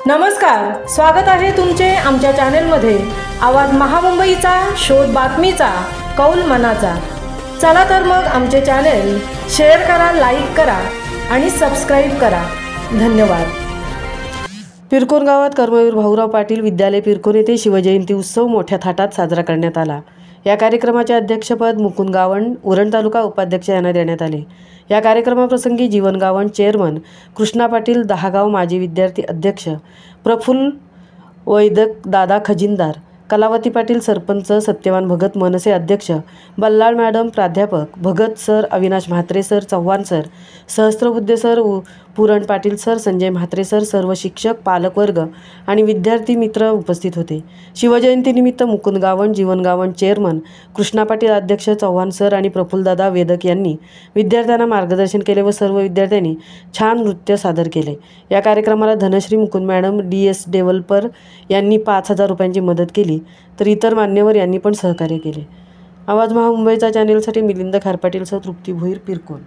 नमस्कार, स्वागत आहे तुमचे आमच्या चॅनेलमध्ये। आवाज महामुंबईचा, शोध बातमीचा, कौल मनाचा। चला तर मग आमचे चॅनेल शेअर करा, लाईक करा आणि सबस्क्राइब करा। धन्यवाद। पिरकोन गावात कर्मवीर भाऊराव पाटील विद्यालय पिरकोन येथे शिवजयंती उत्सव मोठ्या थाटात साजरा करण्यात आला। या कार्यक्रमाचे अध्यक्षपद मुकुंद गावंड, उरण तालुका उपाध्यक्ष यांना देण्यात आले। या कार्यक्रमाप्रसंगी जीवन गावंड चेअरमन, कृष्णा पाटील दहागाव माजी विद्यार्थी अध्यक्ष, प्रफुल्ल वैदक दादा खजिनदार, कलावती पाटील सरपंच, सत्यवान भगत मनसे अध्यक्ष, बल्लाळ मॅडम प्राध्यापक, Bhagat sir, Avinash Mhatre sir, Chavan sir, Sahasrabuddhe sir, पुरण पाटील सर, संजय म्हात्रे सर, सर्व शिक्षक, पालकवर्ग आणि विद्यार्थी मित्र उपस्थित होते। शिवजयंतीनिमित्त मुकुंद गावंड, जीवन गावंड चेअरमन, कृष्णा पाटील अध्यक्ष, चव्हाण सर आणि प्रफुल्लदादा वेदक यांनी विद्यार्थ्यांना मार्गदर्शन केले व सर्व विद्यार्थ्यांनी छान नृत्य सादर केले। या कार्यक्रमाला Dhanashree Mukund madam, DS developer यांनी 5000 रुपयांची मदत केली, तर इतर मान्यवर यांनी पण सहकार्य केले। आवाज महामुंबईचा चॅनेलसाठी मिलिंद खारपाटीलसह तृप्ती भोईर, पिरकोन।